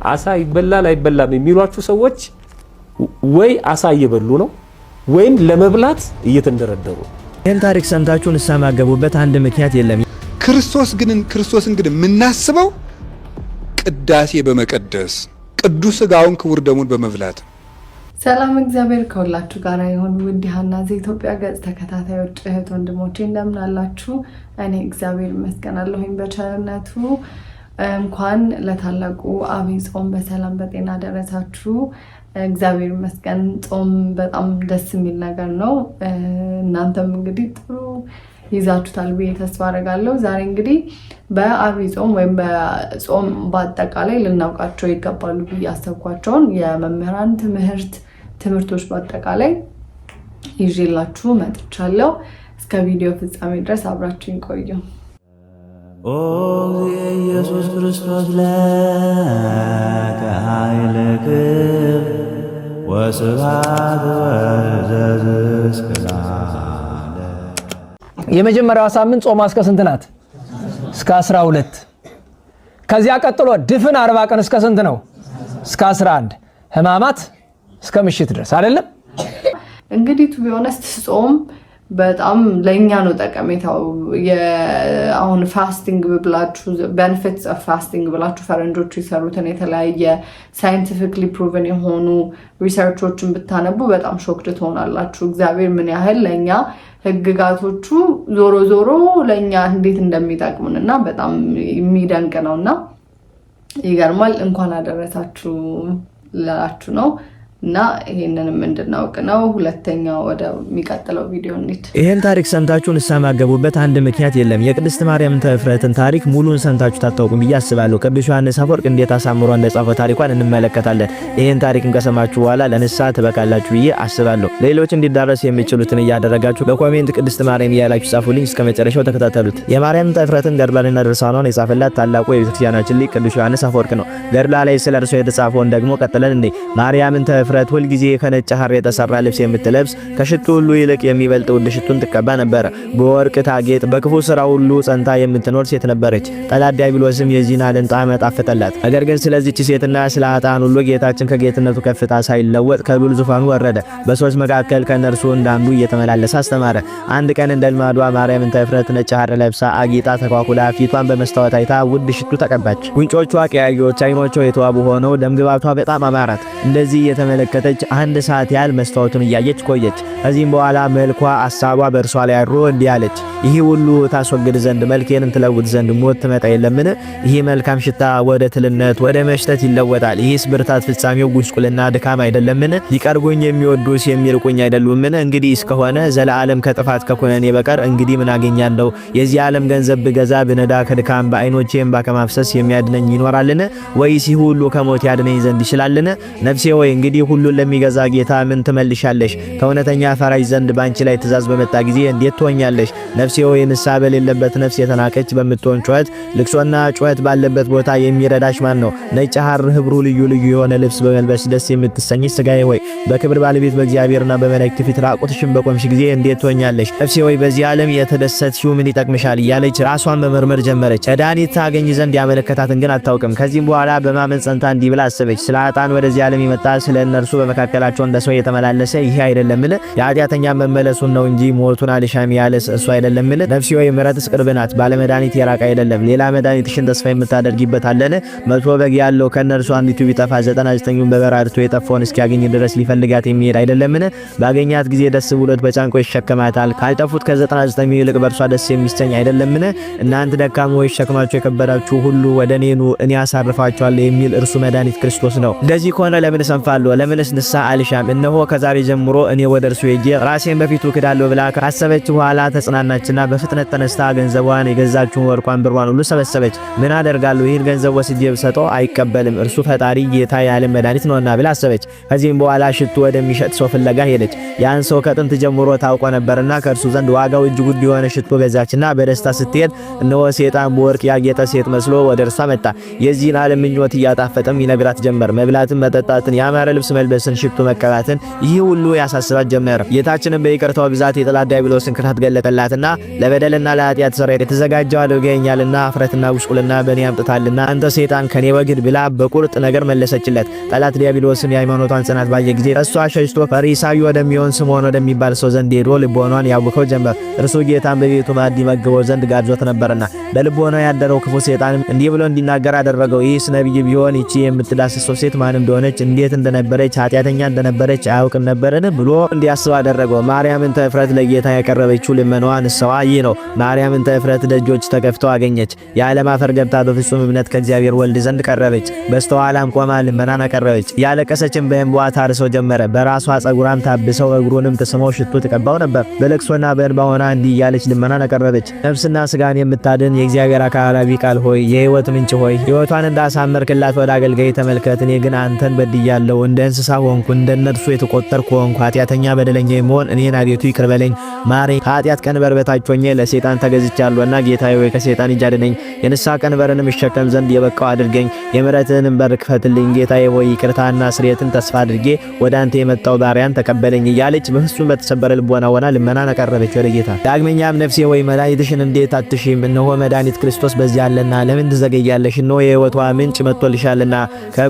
አሳ ይበላል አይበላም የሚሏችሁ ሰዎች ወይ አሳ እየበሉ ነው ወይም ለመብላት እየተንደረደሩ። ይህን ታሪክ ሰምታችሁ ንስሐ ማገቡበት አንድ ምክንያት የለም። ክርስቶስን ግን የምናስበው ቅዳሴ በመቀደስ ቅዱስ ሥጋውን ክቡር ደሙን በመብላት። ሰላም እግዚአብሔር ከሁላችሁ ጋር ይሁን። ውድ ሀና ዘኢትዮጵያ ገጽ ተከታታዮች እህት ወንድሞቼ እንደምን አላችሁ? እኔ እግዚአብሔር ይመስገን አለሁኝ በቸርነቱ። እንኳን ለታላቁ አብይ ጾም በሰላም በጤና ደረሳችሁ። እግዚአብሔር ይመስገን። ጾም በጣም ደስ የሚል ነገር ነው። እናንተም እንግዲህ ጥሩ ይዛችሁታል ብዬ ተስፋ አደርጋለሁ። ዛሬ እንግዲህ በአብይ ጾም ወይም በጾም በአጠቃላይ ልናውቃቸው ይገባሉ ብዬ ያሰብኳቸውን የመምህራን ትምህርቶች በአጠቃላይ ይዤላችሁ መጥቻለሁ። እስከ ቪዲዮ ፍጻሜ ድረስ አብራችሁን ቆዩ። ኦ ኢየሱስ ክርስቶስ ለከ ኃይለከ ወስብሐት ወዘዝክላ። የመጀመሪያው ሳምንት ጾማ እስከ ስንት ናት? እስከ 12። ከዚያ ቀጥሎ ድፍን 40 ቀን እስከ ስንት ነው? እስከ 11። ህማማት እስከ ምሽት ድረስ አይደለም። እንግዲህ ቱ ቢሆነስ ጾም በጣም ለኛ ነው ጠቀሜታው። አሁን ፋስቲንግ ብላችሁ ቤኔፊትስ ኦፍ ፋስቲንግ ብላችሁ ፈረንጆቹ ይሰሩትን የተለያየ ሳይንቲፊክሊ ፕሩቨን የሆኑ ሪሰርቾችን ብታነቡ በጣም ሾክድ ትሆናላችሁ። እግዚአብሔር ምን ያህል ለኛ ህግጋቶቹ ዞሮ ለኛ እንዴት እንደሚጠቅሙንና በጣም የሚደንቅ ነውና ይገርማል። እንኳን አደረሳችሁ ላችሁ ነው እና ይሄንንም እንድናውቅ ነው። ሁለተኛው ወደ የሚቀጥለው ቪዲዮ እንሂድ። ይሄን ታሪክ ሰምታችሁ ንስሐ ማገቡበት አንድ ምክንያት የለም። የቅድስት ማርያም ተፍረትን ታሪክ ሙሉን ሰምታችሁ ታጣውቁም ብዬ አስባለሁ። ቅዱስ ዮሐንስ አፈወርቅ እንዴት አሳምሮ እንደጻፈው ታሪኳን እንመለከታለን። ይሄን ታሪክ ከሰማችሁ በኋላ ለንስሐ ትበቃላችሁ ብዬ አስባለሁ። ሌሎች እንዲዳረስ የሚችሉትን እያደረጋችሁ በኮሜንት ቅድስት ማርያም እያላችሁ ጻፉልኝ። እስከ መጨረሻው ተከታተሉት። የማርያም ተፍረትን ገድሏንና ድርሳኗን የጻፈላት ታላቁ የቤተክርስቲያናችን ሊቅ ቅዱስ ዮሐንስ አፈወርቅ ነው። ገድሏ ላይ ስለ እርሷ የተጻፈውን ደግሞ ቀጥለን እንዴ ማርያምን ሁል ጊዜ ከነጭ ሐር የተሰራ ልብስ የምትለብስ ከሽቱ ሁሉ ይልቅ የሚበልጥ ውድ ሽቱን ትቀባ ነበር። በወርቅ ታጌጥ በክፉ ስራ ሁሉ ጸንታ የምትኖር ሴት ነበረች። ጠላት ዲያብሎስም የዚህን ዓለም ጣዕም አጣፈጠላት። ነገር ግን ስለዚህች ሴትና ስለ ኃጥአን ሁሉ ጌታችን ከጌትነቱ ከፍታ ሳይለወጥ ከልዑል ዙፋኑ ወረደ። በሰዎች መካከል ከነርሱ እንዳንዱ እየተመላለሰ አስተማረ። አንድ ቀን እንደ ልማዷ ማርያም ተፍረት ነጭ ሐር ለብሳ አጊጣ ተኳኩላ ፊቷን በመስታወት አይታ ውድ ሽቱ ተቀባች። ጉንጮቿ ቀያዮች፣ አይኖቿ የተዋቡ ሆነው ደምግባቷ በጣም አማራት። እንደዚህ የተመለከተች አንድ ሰዓት ያህል መስታወቱን እያየች ቆየች። ከዚህም በኋላ መልኳ አሳቧ በእርሷ ላይ አድሮ እንዲህ አለች፣ ይህ ሁሉ ታስወግድ ዘንድ መልኬን ትለውጥ ዘንድ ሞት ትመጣ የለምን? ይህ መልካም ሽታ ወደ ትልነት ወደ መሽተት ይለወጣል። ይህስ ብርታት ፍጻሜው ጉስቁልና ድካም አይደለምን? ሊቀርቡኝ የሚወዱስ የሚርቁኝ አይደሉምን? እንግዲህ እስከሆነ ዘለዓለም ከጥፋት ከኩነኔ በቀር እንግዲህ ምን አገኛለሁ? የዚህ ዓለም ገንዘብ ብገዛ ብነዳ ከድካም በዓይኖቼ እንባ ከማፍሰስ የሚያድነኝ ይኖራልን? ወይስ ይህ ሁሉ ከሞት ያድነኝ ዘንድ ይችላልን? ነፍሴ ሆይ እንግዲህ ሁሉን ለሚገዛ ጌታ ምን ትመልሻለሽ? ከእውነተኛ ፈራጅ ዘንድ ባንቺ ላይ ትእዛዝ በመጣ ጊዜ እንዴት ትሆኛለሽ? ነፍሴ ሆይ ንስሐ በሌለበት ነፍስ የተናቀች በምትሆን ጩኸት ልቅሶና ጩኸት ባለበት ቦታ የሚረዳሽ ማን ነው? ነጭ ሐር ህብሩ ልዩ ልዩ የሆነ ልብስ በመልበስ ደስ የምትሰኝ ስጋዬ ሆይ በክብር ባለቤት በእግዚአብሔርና በመላእክት ፊት ራቁትሽን በቆምሽ ጊዜ እንዴት ትሆኛለሽ? ነፍሴ ሆይ በዚህ ዓለም የተደሰትሽው ምን ይጠቅምሻል? እያለች ራሷን መመርመር ጀመረች። መድኃኒት ታገኝ ዘንድ ያመለከታትን ግን አታውቅም። ከዚህም በኋላ በማመን ጸንታ እንዲህ ብላ አሰበች፣ ስለ ኃጥአን ወደዚህ ዓለም የመጣ ስለ እነርሱ በመካከላቸው እንደ ሰው የተመላለሰ ይሄ አይደለምን? የኃጢአተኛ መመለሱን ነው እንጂ ሞቱን አልሻም ያለስ እሱ አይደለምን? ነፍሴ ሆይ ምሕረትስ ቅርብ ናት፣ ባለመድኃኒት የራቀ አይደለም። ሌላ መድኃኒትሽን ተስፋ የምታደርጊበት አለን? 100 በግ ያለው ከእነርሱ አንዲቱ ቢጠፋ 99ኙን በበራርቶ የጠፋውን እስኪያገኝ ድረስ ሊፈልጋት የሚሄድ አይደለምን? ባገኛት ጊዜ ደስ ብሎት በጫንቆ ይሸከማታል። ካልጠፉት ከ99 ይልቅ በእርሷ ደስ የሚሰኝ አይደለምን? እናንተ ደካሞች ሸክማችሁ የከበዳችሁ ሁሉ ወደ እኔ ኑ እኔ አሳርፋችኋለሁ የሚል እርሱ መድኃኒት ክርስቶስ ነው። እንደዚህ ከሆነ ለምን ሰንፋለሁ? ለምንስ ንስሐ አልሻም? እነሆ ከዛሬ ጀምሮ እኔ ወደ እርሱ ሄጄ ራሴን በፊቱ ክዳለሁ ብላ ካሰበች በኋላ ተጽናናችና በፍጥነት ተነስታ ገንዘቧን የገዛችውን ወርቋን ብሯን ሁሉ ሰበሰበች። ምን አደርጋለሁ? ይህን ገንዘብ ወስጄ ብሰጠው አይቀበልም፣ እርሱ ፈጣሪ ጌታ የዓለም መድኃኒት ነውና ብላ አሰበች። ከዚህም በኋላ ሽቱ ወደሚሸጥ ሰው ፍለጋ ሄደች። ያን ሰው ከጥንት ጀምሮ ታውቆ ነበርና ከእርሱ ዘንድ ዋጋው እጅግ ውድ የሆነ ሽቱ ገዛችና በደስታ ስትሄድ እነሆ ሰይጣን በወርቅ ያጌጠ ሴት መስሎ ወደ እርሷ መጣ። የዚህን ዓለም ምኞት እያጣፈጠም ይነግራት ጀመር። መብላትን መጠጣትን ያማረ ልብስ መልበስን፣ ሽቱ መቀባትን፣ ይህ ሁሉ ያሳስባት ጀመረ። ጌታችንም በይቅርታው ብዛት የጠላት ዲያብሎስን ክፋት ገለጠላትና ለበደልና ለኃጢአት ስርየት የተዘጋጀው አድርገኛልና አፍረትና ጉስቁልና በእኔ አምጥታልና አንተ ሰይጣን ከኔ ወግድ ብላ በቁርጥ ነገር መለሰችለት። ጠላት ዲያብሎስም የሃይማኖቷን ጽናት ባየ ጊዜ እሷ ሸሽቶ ፈሪሳዊ ወደሚሆን ስምዖን ወደሚባል ሰው ዘንድ ሄዶ ልቦናዋን ያውከው ጀመር። እርሱ ጌታን በቤቱ ማዕድ ይመግበው ዘንድ ጋብዞት ነበርና በልቦናው ያደረው ክፉ ሰይጣንም እንዲህ ብሎ እንዲናገር አደረገው። ይህስ ነቢይ ቢሆን ይቺ የምትዳስሰው ሴት ማን እንደሆነች እንዴት እንደነበረች ኃጢአተኛ እንደነበረች አያውቅም ነበርን ብሎ እንዲያስብ አደረገው። ማርያምን ተፍረት ለጌታ ያቀረበችው ልመናዋ ንስሐ ይህ ነው። ማርያምን ተፍረት ደጆች ተከፍተው አገኘች። የዓለማፈር ገብታ በፍጹም እምነት ከእግዚአብሔር ወልድ ዘንድ ቀረበች። በስተኋላም ቆማ ልመናን አቀረበች። ያለቀሰችም በእንባዋ ታርሰው ጀመረ። በራሷ ጸጉራም ታብሰው እግሩንም ተስመው ሽቱ ተቀባው ነበር። በለቅሶና በእንባ ሆና እንዲህ እያለች ልመናን አቀረበች። ነፍስና ስጋን የምታድን የእግዚአብሔር አካላዊ ቃል ሆይ፣ የሕይወት ምንጭ ሆይ፣ ሕይወቷን እንዳሳመርክላት ወደ አገልጋይ ተመልከት። እኔ ግን አንተን በድያለሁ፣ እንደ እንስሳ ሆንኩ፣ እንደ እነርሱ የተቆጠርኩ ሆንኩ። ኃጢአተኛ በደለኛ የምሆን እኔን አቤቱ ይቅር በለኝ ማረኝ። ከኃጢአት ቀንበር በታች ሆኜ ለሰይጣን ተገዝቻለሁና ጌታዬ ሆይ ከሰይጣን እጅ አድነኝ። የንስሐ ቀንበርንም እሸከም ዘንድ የበቃው አድርገኝ። የምሕረትህንም በር ክፈትልኝ። ጌታዬ ሆይ ይቅርታና ስርየትን ተስፋ አድርጌ ወደ አንተ የመጣው ባሪያን ተቀበለኝ እያለች በፍጹም በተሰበረ ልቦና ሆና ልመናን አቀረበች ወደ ጌታ። ዳግመኛም ነፍሴ ሆይ መድኃኒትሽን እንዴት አትሺም? እነሆ መድኃኒት ክርስቶስ በዚያ አለና ለምን ትዘገያለሽ? እነሆ የሕይወቷ ምንጭ መጥቶልሻልና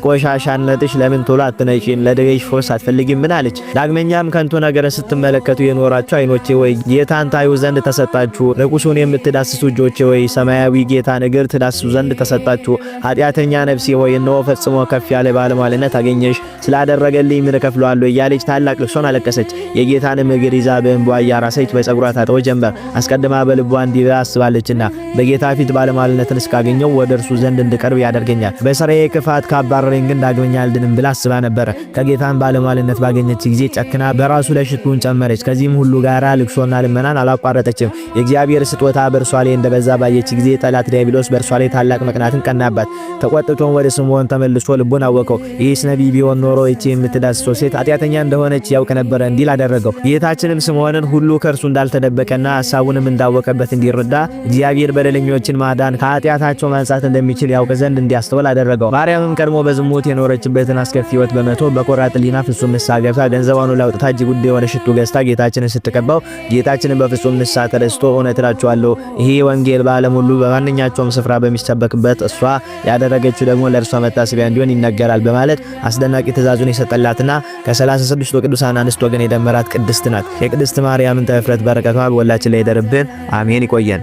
ከቆሻሻነትሽ ለምን ቶሎ አትነጪም? ለደዌሽ ፈውስ አትፈልጊም? ምን አለች? ዳግመኛም ከንቱ ነገር ስትመለከቱ የኖራችሁ ዓይኖቼ ወይ ጌታን ታዩ ዘንድ ተሰጣችሁ። ርኩሱን የምትዳስሱ እጆቼ ወይ ሰማያዊ ጌታን እግር ትዳስሱ ዘንድ ተሰጣችሁ። ኃጢአተኛ ነፍሴ ሆይ እነሆ ፈጽሞ ከፍ ያለ ባለሟልነት አገኘሽ። ስላደረገልኝ ምን እከፍለዋለሁ እያለች ታላቅ ልቅሶን አለቀሰች። የጌታንም እግር ይዛ በእንባዋ እያራሰች በጸጉሯ ታጥበው ጀመር። አስቀድማ በልቧ እንዲህ አስባለችና በጌታ ፊት ባለሟልነትን እስካገኘው ወደ እርሱ ዘንድ እንድቀርብ ያደርገኛል። በሥራዬ ክፋት ካባረረኝ ግን ዳግመኛ አልድንም ብላ አስባ ነበረ። ከጌታን ባለሟልነት ባገኘች ጊዜ ጨክና በራሱ ላይ ሽቱን ጨመረች። ከዚህም ሁሉ ጋራ ልቅሶና ልመናን አላቋረጠችም። የእግዚአብሔር ስጦታ በእርሷ ላይ እንደበዛ ባየች ጊዜ ጠላት ዲያብሎስ በእርሷ ላይ ታላቅ መቅናትን ቀናባት። ተቆጥቶም ወደ ስምዖን ተመልሶ ልቡን አወቀው። ይህስ ነቢይ ቢሆን ኖሮ ይቺ የምትዳስሰው ሴት ኃጢአተኛ እንደሆነች ያውቅ ነበረ እንዲል አደረገው። ጌታችንም ስምዖንን ሁሉ ከእርሱ እንዳልተደበቀና ሐሳቡንም እንዳወቀበት እንዲረዳ እግዚአብሔር በደለኞችን ማዳን ከኃጢአታቸው ማንጻት እንደሚችል ያውቅ ዘንድ እንዲያስተውል አደረገው። ማርያምም ቀድሞ በዝሙት የኖረችበትን አስከፊ ሕይወት በመቶ በቆራጥ ሕሊና ፍጹም ንስሐ ገብታ ገንዘቧን ላውጥታ እጅግ ውድ የሆነ ሽቱ ገዝታ ጌታችንን ስትቀባው ጌታችንን በፍጹም ንስሐ ተደስቶ እውነት እላችኋለሁ ይሄ ወንጌል በዓለም ሁሉ በማንኛቸውም ስፍራ በሚሰበክበት እሷ ያደረገችው ደግሞ ለእርሷ መታሰቢያ እንዲሆን ይነገራል በማለት አስደናቂ ትእዛዙን የሰጠላትና ከ36 ቅዱሳን አንስት ወገን የደመራት ቅድስት ናት። የቅድስት ማርያምን ተፍረት በረከቷ በሁላችን ላይ ይደርብን፣ አሜን። ይቆየን።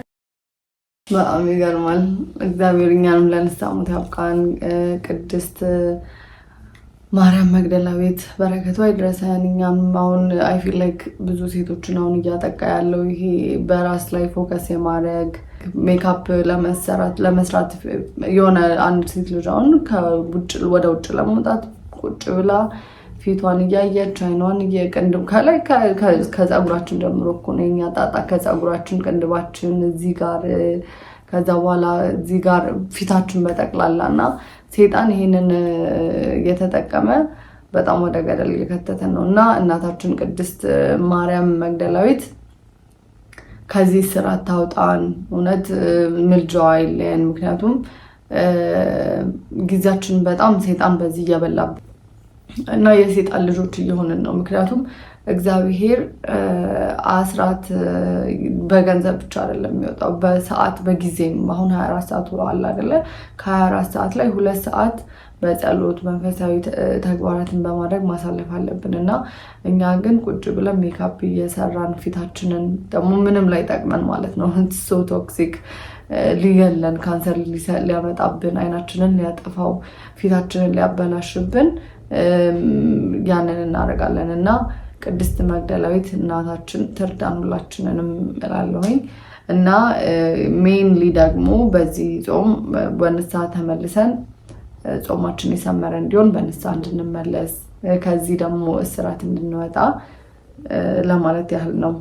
በጣም ይገርማል። እግዚአብሔር እኛንም ለንስሐ ሞት ያብቃን። ቅድስት ማርያም መግደላዊት በረከቷ ይድረሰን። እኛም አሁን አይ ፊል ላይክ ብዙ ሴቶችን አሁን እያጠቃ ያለው ይሄ በራስ ላይ ፎከስ የማድረግ ሜካፕ ለመስራት የሆነ አንድ ሴት ልጅ አሁን ወደ ውጭ ለመውጣት ቁጭ ብላ ፊቷን እያየች አይኗን እየቀንድም ከላይ ከፀጉራችን ጀምሮ እኮ ነው የኛ ጣጣ። ከፀጉራችን ቅንድባችን እዚህ ጋር ከዛ በኋላ እዚህ ጋር ፊታችን በጠቅላላና ሴጣን ይሄንን እየተጠቀመ በጣም ወደ ገደል እየከተተን ነው እና እናታችን ቅድስት ማርያም መግደላዊት ከዚህ ስራት ታውጣን። እውነት ምልጃዋ አይለየን። ምክንያቱም ጊዜያችን በጣም ሴጣን በዚህ እየበላብን እና የሴጣን ልጆች እየሆንን ነው። ምክንያቱም እግዚአብሔር አስራት በገንዘብ ብቻ አይደለም የሚወጣው፣ በሰዓት በጊዜም። አሁን 24 ሰዓት ውሏል አይደለ? ከ24 ሰዓት ላይ 2 ሰዓት በጸሎት መንፈሳዊ ተግባራትን በማድረግ ማሳለፍ አለብን እና እኛ ግን ቁጭ ብለን ሜካፕ እየሰራን ፊታችንን ደግሞ ምንም ላይ ጠቅመን ማለት ነው። ሶ ቶክሲክ ሊገለን፣ ካንሰር ሊያመጣብን፣ አይናችንን ሊያጠፋው፣ ፊታችንን ሊያበላሽብን ያንን እናደርጋለን እና ቅድስት መግደላዊት እናታችን ትርዳን ሁላችንንም እላለሁኝ። እና ሜንሊ ደግሞ በዚህ ጾም በንስሐ ተመልሰን ጾማችን የሰመረ እንዲሆን በንስሐ እንድንመለስ ከዚህ ደግሞ እስራት እንድንወጣ ለማለት ያህል ነው።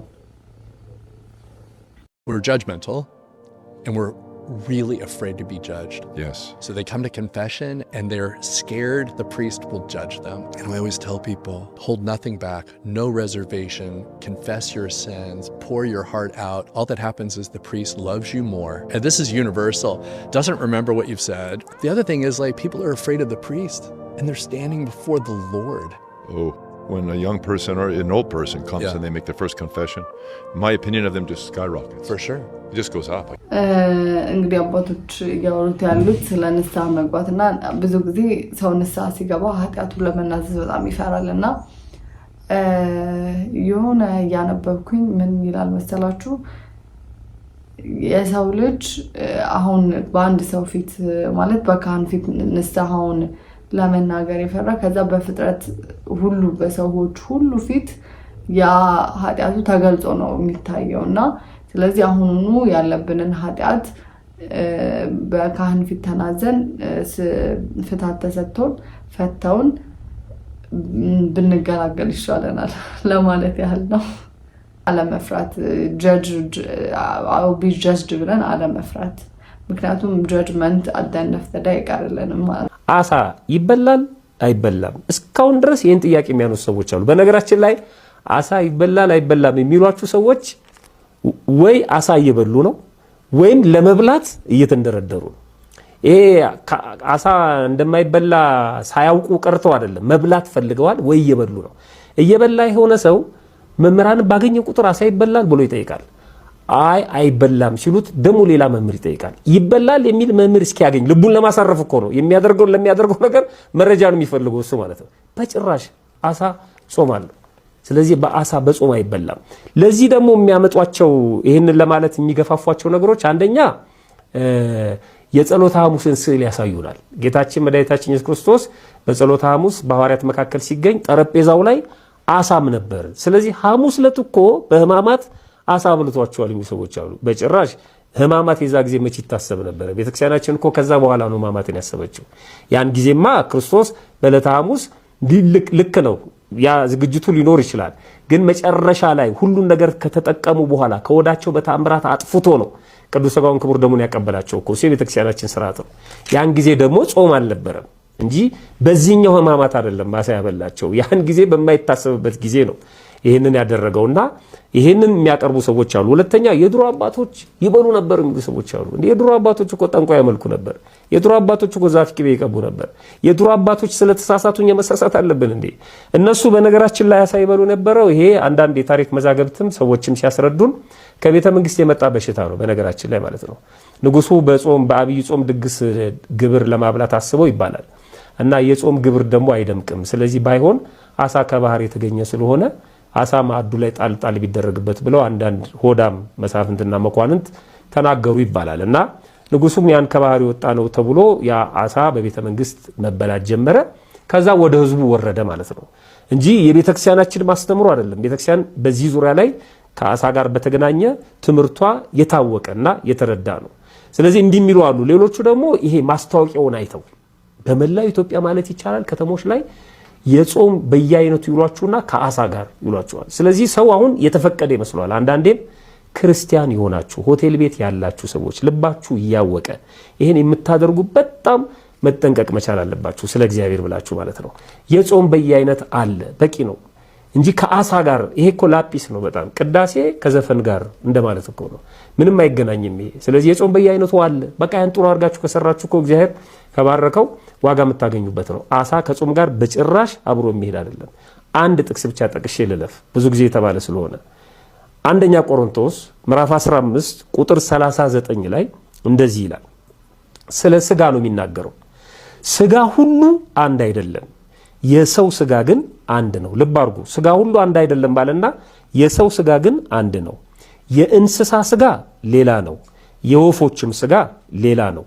We're judgmental and we're really afraid to be judged. Yes. So they come to confession and they're scared the priest will judge them. And I always tell people, hold nothing back, no reservation, confess your sins, pour your heart out. All that happens is the priest loves you more. And this is universal. Doesn't remember what you've said. The other thing is, like, people are afraid of the priest and they're standing before the Lord. when a young person or an old person comes and they make their first confession, my opinion of them just skyrockets. For sure. It just goes up. እንግዲህ አባቶች ያወሩት ያሉት ስለ ንስሐ መግባትና ብዙ ጊዜ ሰው ንስሐ ሲገባ ኃጢአቱ ለመናዘዝ በጣም ይፈራልና የሆነ ያነበብኩኝ ምን ይላል መሰላችሁ የሰው ልጅ አሁን በአንድ ሰው ፊት ማለት በካህን ፊት ንስሐውን ለመናገር ይፈራ ከዛ በፍጥረት ሁሉ በሰዎች ሁሉ ፊት ያ ኃጢአቱ ተገልጾ ነው የሚታየውና ስለዚህ አሁንኑ ያለብንን ኃጢአት በካህን ፊት ተናዘን ፍታት ተሰጥቶን ፈተውን ብንገላገል ይሻለናል ለማለት ያህል ነው አለመፍራት ቢ ጀጅድ ብለን አለመፍራት ምክንያቱም ጀጅመንት አዳነፍ ተዳ ይቀርልንም አሳ ይበላል አይበላም እስካሁን ድረስ ይሄን ጥያቄ የሚያነሱ ሰዎች አሉ በነገራችን ላይ አሳ ይበላል አይበላም የሚሏችሁ ሰዎች ወይ አሳ እየበሉ ነው ወይም ለመብላት እየተንደረደሩ ነው ይሄ አሳ እንደማይበላ ሳያውቁ ቀርተው አይደለም መብላት ፈልገዋል ወይ እየበሉ ነው እየበላ የሆነ ሰው መምህራን ባገኘ ቁጥር አሳ ይበላል ብሎ ይጠይቃል አይበላም ሲሉት ደሞ ሌላ መምህር ይጠይቃል ይበላል የሚል መምህር እስኪያገኝ ልቡን ለማሳረፍ እኮ ነው ለሚያደርገው ነገር መረጃ ነው የሚፈልገው እሱ ማለት ነው በጭራሽ አሳ ጾም አለ ስለዚህ በአሳ በጾም አይበላም ለዚህ ደግሞ የሚያመጧቸው ይሄንን ለማለት የሚገፋፏቸው ነገሮች አንደኛ የጸሎተ ሐሙስን ስዕል ያሳዩናል ጌታችን መድኃኒታችን ኢየሱስ ክርስቶስ በጸሎተ ሐሙስ በሐዋርያት መካከል ሲገኝ ጠረጴዛው ላይ አሳም ነበር ስለዚህ ሐሙስ ለትኮ በህማማት አሳ ብልቷቸዋል የሚሰዎች አሉ በጭራሽ ህማማት የዛ ጊዜ መች ይታሰብ ነበር ቤተክርስቲያናችን እኮ ከዛ በኋላ ነው ህማማትን ያሰበችው ያን ጊዜማ ክርስቶስ በዕለተ ሐሙስ ልክ ነው ያ ዝግጅቱ ሊኖር ይችላል ግን መጨረሻ ላይ ሁሉን ነገር ከተጠቀሙ በኋላ ከወዳቸው በታምራት አጥፍቶ ነው ቅዱስ ሥጋውን ክቡር ደሙን ያቀበላቸው እኮ የቤተክርስቲያናችን ሥርዓት ነው ያን ጊዜ ደግሞ ጾም አልነበረም እንጂ በዚህኛው ህማማት አይደለም ማሳ ያበላቸው ያን ጊዜ በማይታሰብበት ጊዜ ነው ይሄንን ያደረገውና ይሄንን የሚያቀርቡ ሰዎች አሉ ሁለተኛ የድሮ አባቶች ይበሉ ነበር የሚሉ ሰዎች አሉ እንዴ የድሮ አባቶች እኮ ጠንቋይ ያመልኩ ነበር የድሮ አባቶች እኮ ዛፍ ቅቤ ይቀቡ ነበር የድሮ አባቶች ስለተሳሳቱኝ መሳሳት አለብን እንዴ እነሱ በነገራችን ላይ ያሳይበሉ ነበረው ይሄ አንዳንድ የታሪክ መዛገብትም ሰዎችም ሲያስረዱን ከቤተ መንግስት የመጣ በሽታ ነው በነገራችን ላይ ማለት ነው ንጉሱ በጾም በአብይ ጾም ድግስ ግብር ለማብላት አስበው ይባላል እና የጾም ግብር ደግሞ አይደምቅም ስለዚህ ባይሆን አሳ ከባህር የተገኘ ስለሆነ አሳ ማዕዱ ላይ ጣል ቢደረግበት ብለው አንዳንድ ሆዳም መሳፍንትና መኳንንት ተናገሩ ይባላል እና ንጉሱም ያን ከባህር ወጣ ነው ተብሎ ያ አሳ በቤተ መንግስት መበላት ጀመረ ከዛ ወደ ህዝቡ ወረደ ማለት ነው እንጂ የቤተክርስቲያናችን ማስተምሩ አይደለም ቤተክርስቲያን በዚህ ዙሪያ ላይ ከአሳ ጋር በተገናኘ ትምርቷ የታወቀና የተረዳ ነው ስለዚህ እንዲሚሉ አሉ ሌሎቹ ደግሞ ይሄ ማስታወቂያውን አይተው በመላው ኢትዮጵያ ማለት ይቻላል ከተሞች ላይ የጾም በየአይነቱ ይሏችሁና ከአሳ ጋር ይሏችኋል ስለዚህ ሰው አሁን የተፈቀደ ይመስላል አንዳንዴም ክርስቲያን ይሆናችሁ ሆቴል ቤት ያላችሁ ሰዎች ልባችሁ ያወቀ ይሄን የምታደርጉ በጣም መጠንቀቅ መቻል አለባችሁ ስለ እግዚአብሔር ብላችሁ ማለት ነው የጾም በየአይነት አለ በቂ ነው እንጂ ከአሳ ጋር ይሄ እኮ ላጲስ ነው በጣም ቅዳሴ ከዘፈን ጋር እንደማለት እኮ ነው ምንም አይገናኝም ይሄ ስለዚህ የጾም በየአይነቱ አለ በቃ ያን ጥሩ አድርጋችሁ ከሰራችሁ እኮ እግዚአብሔር ከባረከው ዋጋ የምታገኙበት ነው አሳ ከጾም ጋር በጭራሽ አብሮ የሚሄድ አይደለም አንድ ጥቅስ ብቻ ጠቅሼ ልለፍ ብዙ ጊዜ የተባለ ስለሆነ አንደኛ ቆሮንቶስ ምዕራፍ 15 ቁጥር 39 ላይ እንደዚህ ይላል ስለ ስጋ ነው የሚናገረው ስጋ ሁሉ አንድ አይደለም የሰው ስጋ ግን አንድ ነው ልብ አድርጉ ስጋ ሁሉ አንድ አይደለም ባለና የሰው ስጋ ግን አንድ ነው የእንስሳ ስጋ ሌላ ነው የወፎችም ስጋ ሌላ ነው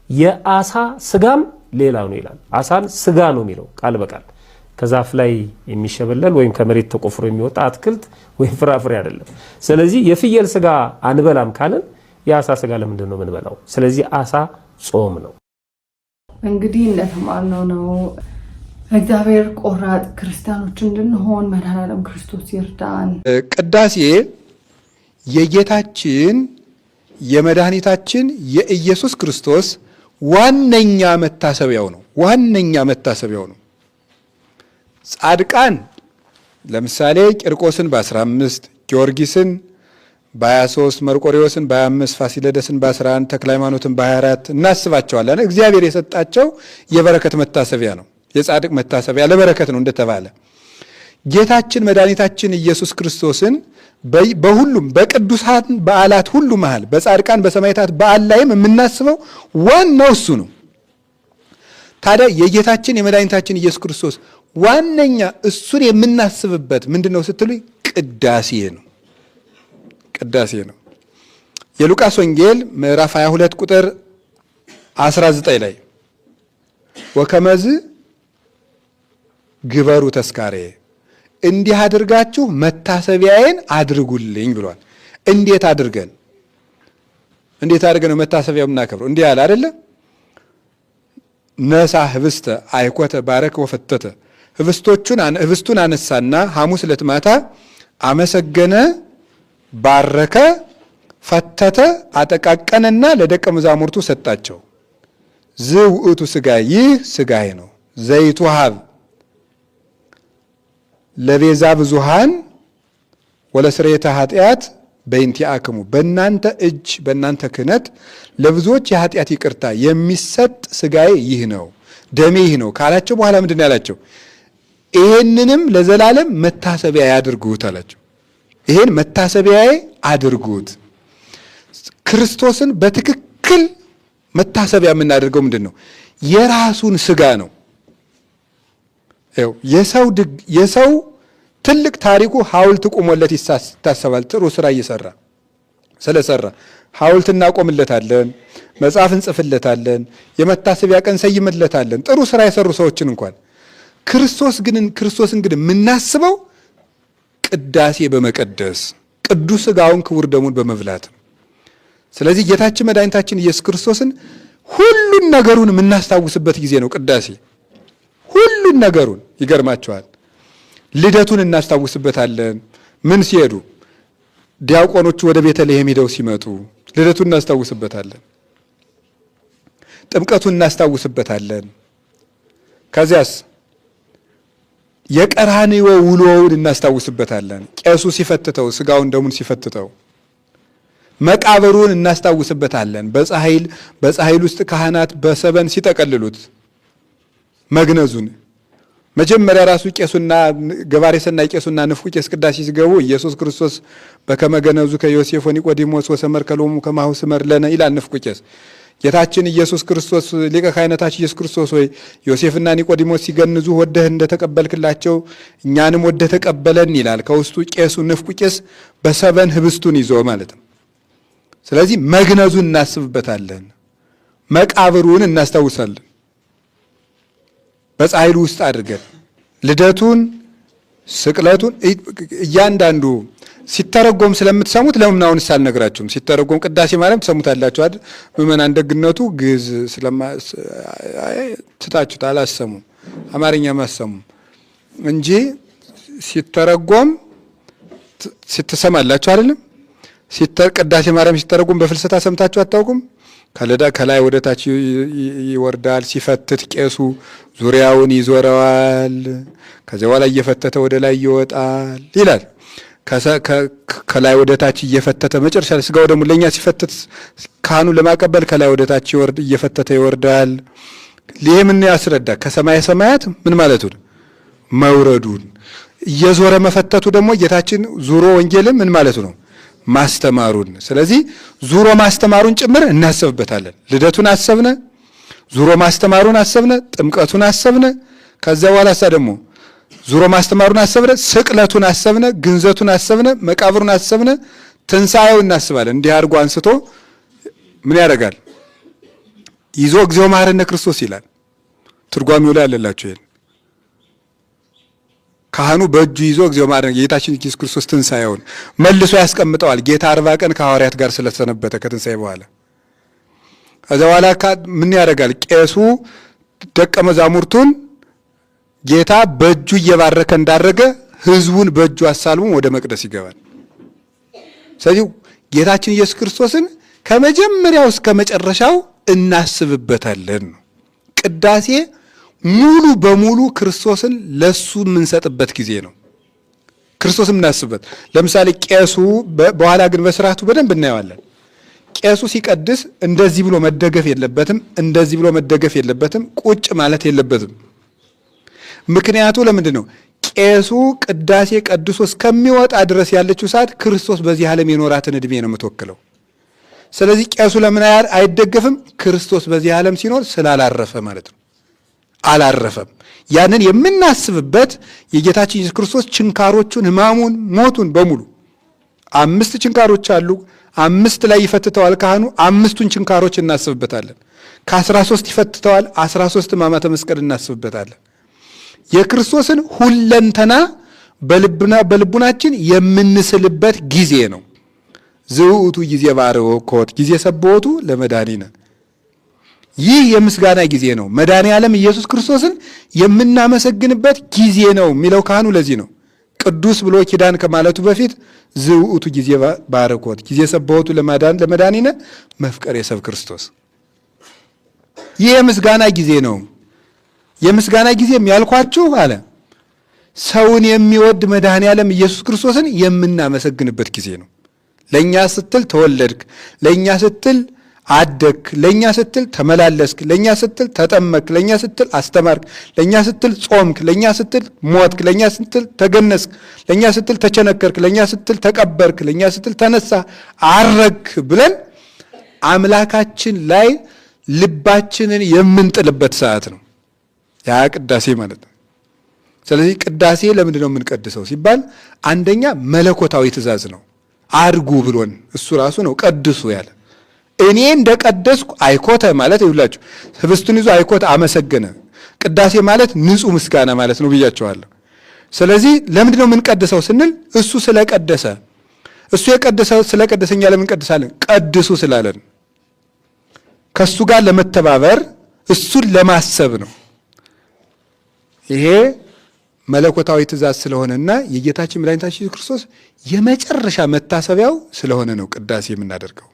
የአሳ ስጋም ሌላ ነው ይላል አሳን ስጋ ነው የሚለው ቃል በቃል ከዛፍ ላይ የሚሸበለል ወይም ከመሬት ተቆፍሮ የሚወጣ አትክልት ወይም ፍራፍሬ አይደለም ስለዚህ የፍየል ስጋ አንበላም ካለን የአሳ ስጋ ለምንድን ነው የምንበላው ስለዚህ አሳ ጾም ነው እንግዲህ እንደተማርነው ነው እግዚአብሔር ቆራጥ ክርስቲያኖች እንድንሆን መድኃኔዓለም ክርስቶስ ይርዳን ቅዳሴ የጌታችን የመድኃኒታችን የኢየሱስ ክርስቶስ ዋነኛ መታሰቢያው ነው ጻድቃን ለምሳሌ ቂርቆስን በ15 ጊዮርጊስን በ23 መርቆሬዎስን በ25 ፋሲለደስን በ11 ተክለ ሃይማኖትን በ24 እናስባቸዋለን እግዚአብሔር የሰጣቸው የበረከት መታሰቢያ ነው የጻድቅ መታሰቢያ ለበረከት ነው እንደተባለ ጌታችን መድኃኒታችን ኢየሱስ ክርስቶስን በሁሉም በቅዱሳን በዓላት ሁሉ መሃል በጻድቃን በሰማዕታት በዓል ላይም የምናስበው ዋናው እሱ ነው። ታዲያ የጌታችን የመድኃኒታችን ኢየሱስ ክርስቶስ ዋነኛ እሱን የምናስብበት ምንድነው ስትሉ ቅዳሴ ነው። ቅዳሴ ነው። የሉቃስ ወንጌል ምዕራፍ 22 ቁጥር 19 ላይ ወከመዝ ግበሩ ተስካሬ እንዲህ አድርጋችሁ መታሰቢያዬን አድርጉልኝ ብሏል። እንዴት አድርገን ነው መታሰቢያው የምናከብረው? እንዲህ ያለ አይደለ? ነሳ ህብስተ አይኮተ ባረከ ወፈተተ ህብስቱን አነሳና ሐሙስ ዕለት ማታ አመሰገነ፣ ባረከ፣ ፈተተ፣ አጠቃቀነና ለደቀ መዛሙርቱ ሰጣቸው። ዝውእቱ ሥጋዬ ይህ ሥጋዬ ነው ዘይቱ ሀብ ለቤዛ ብዙሃን ወለስርየተ ኃጢአት በእንቲአክሙ በእናንተ እጅ በእናንተ ክህነት ለብዙዎች የኃጢአት ይቅርታ የሚሰጥ ሥጋዬ ይህ ነው ደሜ ይህ ነው ካላቸው በኋላ ምንድን ነው ያላቸው? ይሄንንም ለዘላለም መታሰቢያ ያድርጉት አላቸው። ይሄን መታሰቢያዬ አድርጉት። ክርስቶስን በትክክል መታሰቢያ የምናደርገው ምንድን ነው? የራሱን ሥጋ ነው። የሰው ትልቅ ታሪኩ ሐውልት ቆሞለት ይታሰባል። ጥሩ ስራ እየሰራ ስለሰራ ሐውልት እናቆምለታለን፣ መጽሐፍ እንጽፍለታለን፣ የመታሰቢያ ቀን ሰይምለታለን። ጥሩ ስራ የሰሩ ሰዎችን እንኳን ክርስቶስን ግን የምናስበው ቅዳሴ በመቀደስ ቅዱስ ሥጋውን ክቡር ደሙን በመብላት። ስለዚህ ጌታችን መድኃኒታችን ኢየሱስ ክርስቶስን ሁሉን ነገሩን የምናስታውስበት ጊዜ ነው ቅዳሴ። ሁሉን ነገሩን ይገርማቸዋል። ልደቱን እናስታውስበታለን። ምን ሲሄዱ ዲያቆኖቹ ወደ ቤተልሔም ሄደው ሲመጡ ልደቱን እናስታውስበታለን። ጥምቀቱን እናስታውስበታለን። ከዚያስ የቀራንዮ ውሎውን እናስታውስበታለን። ቄሱ ሲፈትተው ሥጋውን ደሙን ሲፈትተው መቃብሩን እናስታውስበታለን። በፀሐይል ውስጥ ካህናት በሰበን ሲጠቀልሉት መግነዙን መጀመሪያ ራሱ ቄሱና ገባሬ ሰናይ ቄሱና ንፍቁ ቄስ ቅዳሴ ሲገቡ ኢየሱስ ክርስቶስ በከመ ገነዙ ከዮሴፍ ወኒቆዲሞስ ወሰመር ከሎሙ ከማሁ ስመር ለነ ይላል ንፍቁ ቄስ። ጌታችን ኢየሱስ ክርስቶስ ሊቀ ካህናታችን ኢየሱስ ክርስቶስ ሆይ ዮሴፍና ኒቆዲሞስ ሲገንዙ ወደህ እንደተቀበልክላቸው እኛንም ወደህ ተቀበለን ይላል። ከውስጡ ቄሱ ንፍቁ ቄስ በሰበን ህብስቱን ይዞ ማለት ነው። ስለዚህ መግነዙን እናስብበታለን፣ መቃብሩን እናስታውሳለን። በፀሐይሉ ውስጥ አድርገን ልደቱን፣ ስቅለቱን እያንዳንዱ ሲተረጎም ስለምትሰሙት ለምን አሁንስ አልነግራችሁም? ሲተረጎም ቅዳሴ ማርያም ትሰሙታላችሁ አይደል? ምእመናን ደግነቱ ግዕዝ ትታችሁት አላሰሙም፣ አማርኛም አሰሙም እንጂ ሲተረጎም ስትሰማላችሁ አይደለም? ቅዳሴ ማርያም ሲተረጎም በፍልሰታ ሰምታችሁ አታውቁም? ከላይ ወደ ታች ይወርዳል። ሲፈትት ቄሱ ዙሪያውን ይዞረዋል። ከዚያ በኋላ እየፈተተ ወደ ላይ ይወጣል ይላል። ከላይ ወደ ታች እየፈተተ መጨረሻ ላይ ሥጋው ደግሞ ለኛ ሲፈትት ካህኑ ለማቀበል ከላይ ወደ ታች እየፈተተ ይወርዳል። ይሄ ምን ያስረዳ? ከሰማየ ሰማያት ምን ማለቱ ነው? መውረዱን እየዞረ መፈተቱ ደግሞ ጌታችን ዙሮ ወንጌልም ምን ማለቱ ነው? ማስተማሩን። ስለዚህ ዙሮ ማስተማሩን ጭምር እናስብበታለን። ልደቱን አሰብነ፣ ዙሮ ማስተማሩን አሰብነ፣ ጥምቀቱን አሰብነ። ከዚያ በኋላ ደግሞ ዙሮ ማስተማሩን አሰብነ፣ ስቅለቱን አሰብነ፣ ግንዘቱን አሰብነ፣ መቃብሩን አሰብነ፣ ትንሣኤውን እናስባለን። እንዲህ አድርጎ አንስቶ ምን ያደርጋል? ይዞ እግዚኦ መሐረነ ክርስቶስ ይላል። ትርጓሜው ላይ አለላችሁ። ይሄን ካህኑ በእጁ ይዞ እግዚኦ መሐረነ ጌታችን ኢየሱስ ክርስቶስ ትንሣኤውን መልሶ ያስቀምጠዋል። ጌታ 40 ቀን ከሐዋርያት ጋር ስለተሰነበተ ከትንሣኤ በኋላ ከዛ በኋላ ምን ያደርጋል? ቄሱ ደቀ መዛሙርቱን ጌታ በእጁ እየባረከ እንዳረገ ሕዝቡን በእጁ አሳልሞ ወደ መቅደስ ይገባል። ስለዚህ ጌታችን ኢየሱስ ክርስቶስን ከመጀመሪያው እስከ መጨረሻው እናስብበታለን። ቅዳሴ ሙሉ በሙሉ ክርስቶስን ለሱ የምንሰጥበት ጊዜ ነው። ክርስቶስን የምናስብበት። ለምሳሌ ቄሱ በኋላ ግን በስርዓቱ በደንብ እናየዋለን። ቄሱ ሲቀድስ እንደዚህ ብሎ መደገፍ የለበትም፣ እንደዚህ ብሎ መደገፍ የለበትም፣ ቁጭ ማለት የለበትም። ምክንያቱ ለምንድን ነው? ቄሱ ቅዳሴ ቀድሶ እስከሚወጣ ድረስ ያለችው ሰዓት ክርስቶስ በዚህ ዓለም የኖራትን ዕድሜ ነው የምትወክለው። ስለዚህ ቄሱ ለምን አይደገፍም? ክርስቶስ በዚህ ዓለም ሲኖር ስላላረፈ ማለት ነው። አላረፈም። ያንን የምናስብበት የጌታችን ኢየሱስ ክርስቶስ ችንካሮቹን፣ ሕማሙን፣ ሞቱን በሙሉ 5 ችንካሮች አሉ። 5 ላይ ይፈትተዋል ካህኑ። 5ቱን ችንካሮች እናስብበታለን። ከ13 ይፈትተዋል። 13 ሕማማተ መስቀል እናስብበታለን። የክርስቶስን ሁለንተና በልቡናችን የምንስልበት ጊዜ ነው። ዝውቱ ጊዜ ባርኮት ጊዜ ሰቦቱ ለመድኃኒነ። ይህ የምስጋና ጊዜ ነው። መድኃኔ ዓለም ኢየሱስ ክርስቶስን የምናመሰግንበት ጊዜ ነው የሚለው ካህኑ ለዚህ ነው። ቅዱስ ብሎ ኪዳን ከማለቱ በፊት ዝውቱ ጊዜ ባርኮት ጊዜ ሰቦቱ ለመድኃኒነ መፍቀሬ ሰብ ክርስቶስ። ይህ የምስጋና ጊዜ ነው። የምስጋና ጊዜ የሚያልኳችሁ አለ ሰውን የሚወድ መድኃኔ ዓለም ኢየሱስ ክርስቶስን የምናመሰግንበት ጊዜ ነው። ለእኛ ስትል ተወለድክ፣ ለእኛ ስትል አደግክ፣ ለእኛ ስትል ተመላለስክ፣ ለእኛ ስትል ተጠመክ፣ ለእኛ ስትል አስተማርክ፣ ለእኛ ስትል ጾምክ፣ ለእኛ ስትል ሞትክ፣ ለእኛ ስትል ተገነስክ፣ ለእኛ ስትል ተቸነከርክ፣ ለእኛ ስትል ተቀበርክ፣ ለእኛ ስትል ተነሳ አረግክ ብለን አምላካችን ላይ ልባችንን የምንጥልበት ሰዓት ነው ያ ቅዳሴ ማለት ነው። ስለዚህ ቅዳሴ ለምንድን ነው የምንቀድሰው ሲባል አንደኛ መለኮታዊ ትእዛዝ ነው። አድርጉ ብሎን እሱ ራሱ ነው ቀድሱ ያለ። እኔ እንደቀደስኩ አይኮተ ማለት ይውላችሁ ህብስቱን ይዞ አይኮተ አመሰገነ። ቅዳሴ ማለት ንጹህ ምስጋና ማለት ነው ብያቸዋለሁ። ስለዚህ ለምንድን ነው የምንቀድሰው ስንል እሱ ስለቀደሰ፣ እሱ የቀደሰው ስለቀደሰኛ ለምን ቀድሳለን? ቀድሱ ስላለን ከሱ ጋር ለመተባበር እሱን ለማሰብ ነው። ይሄ መለኮታዊ ትእዛዝ ስለሆነና የጌታችን መድኃኒታችን ኢየሱስ ክርስቶስ የመጨረሻ መታሰቢያው ስለሆነ ነው ቅዳሴ የምናደርገው።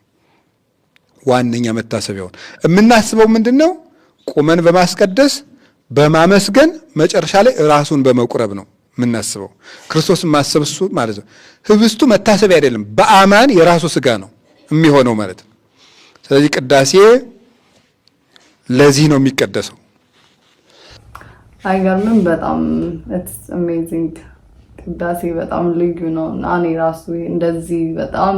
ዋነኛ መታሰቢያውን የምናስበው ምንድነው? ቁመን በማስቀደስ በማመስገን መጨረሻ ላይ ራሱን በመቁረብ ነው የምናስበው። ክርስቶስን ማሰብ እሱ ማለት ነው። ህብስቱ መታሰቢያ አይደለም፣ በአማን የራሱ ስጋ ነው የሚሆነው ማለት ነው። ስለዚህ ቅዳሴ ለዚህ ነው የሚቀደሰው። አይገርምም? በጣም ኢትስ አሜዚንግ። ቅዳሴ በጣም ልዩ ነው እና እኔ ራሱ እንደዚህ በጣም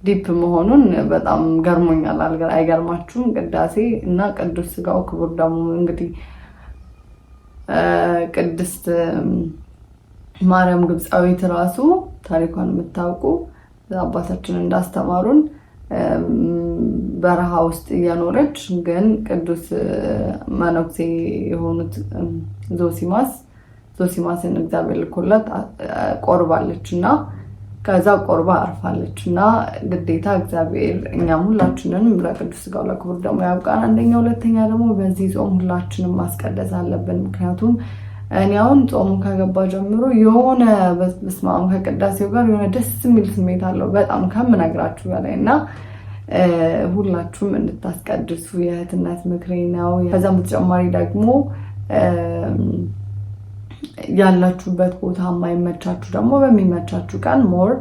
ዲፕ መሆኑን በጣም ገርሞኛል። አይገርማችሁም? ቅዳሴ እና ቅዱስ ስጋው ክቡር ደሙ እንግዲህ ቅድስት ማርያም ግብፃዊት ራሱ ታሪኳን የምታውቁ አባታችን እንዳስተማሩን በረሃ ውስጥ እየኖረች ግን ቅዱስ መነኩሴ የሆኑት ዞሲማስን እግዚአብሔር ልኮላት ቆርባለች እና ከዛ ቆርባ አርፋለች እና ግዴታ እግዚአብሔር እኛም ሁላችንን ለቅዱስ ስጋው ለክቡር ደሙ ያብቃን። አንደኛ፣ ሁለተኛ ደግሞ በዚህ ጾም ሁላችንም ማስቀደስ አለብን። ምክንያቱም እኔ አሁን ጾሙ ከገባ ጀምሮ የሆነ በስማም ከቅዳሴው ጋር የሆነ ደስ የሚል ስሜት አለው በጣም ከምነግራችሁ በላይ እና ሁላችሁም እንድታስቀድሱ የእህትነት ምክሬ ነው። ከዛም በተጨማሪ ደግሞ ያላችሁበት ቦታ የማይመቻችሁ ደግሞ በሚመቻችሁ ቀን ሞር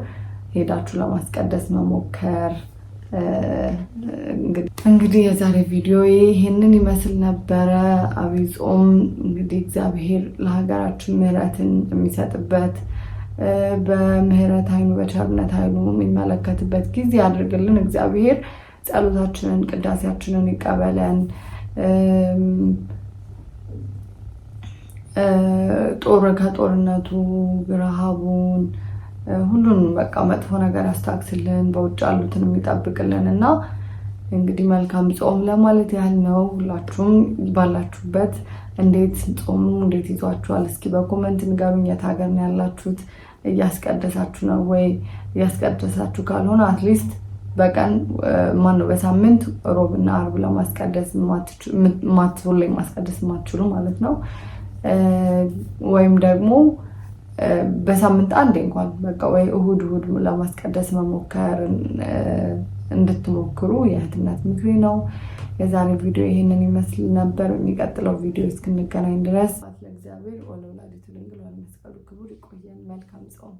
ሄዳችሁ ለማስቀደስ መሞከር። እንግዲህ የዛሬ ቪዲዮ ይሄንን ይመስል ነበረ። አብይ ጾም እንግዲህ እግዚአብሔር ለሀገራችን ምሕረትን የሚሰጥበት በምህረት ኃይሉ በቸርነት ኃይሉ የሚመለከትበት ጊዜ ያድርግልን። እግዚአብሔር ጸሎታችንን ቅዳሴያችንን ይቀበለን። ከጦርነቱ ረሃቡን ሁሉን በቃ መጥፎ ነገር ያስታክስልን፣ በውጭ ያሉትን የሚጠብቅልን እና እንግዲህ መልካም ጾም ለማለት ያህል ነው። ሁላችሁም ባላችሁበት እንዴት ጾሙ እንዴት ይዟችኋል? እስኪ በኮመንት ንገሩኝ። የት ሀገር ነው ያላችሁት? እያስቀደሳችሁ ነው ወይ? እያስቀደሳችሁ ካልሆነ አትሊስት በቀን በሳምንት ሮብና አርብ ለማስቀደስ ሁሌ ማስቀደስ የማትችሉ ማለት ነው ወይም ደግሞ በሳምንት አንዴ እንኳን በቃ ወይ እሁድ ለማስቀደስ መሞከር እንድትሞክሩ የእህትነት ምክሬ ነው። የዛሬ ቪዲዮ ይሄንን ይመስል ነበር። የሚቀጥለው ቪዲዮ እስክንገናኝ ድረስ ለእግዚአብሔር ወለወላዲቱ ድንግል ወለመስቀሉ ክቡር ይቆየን። መልካም ጾም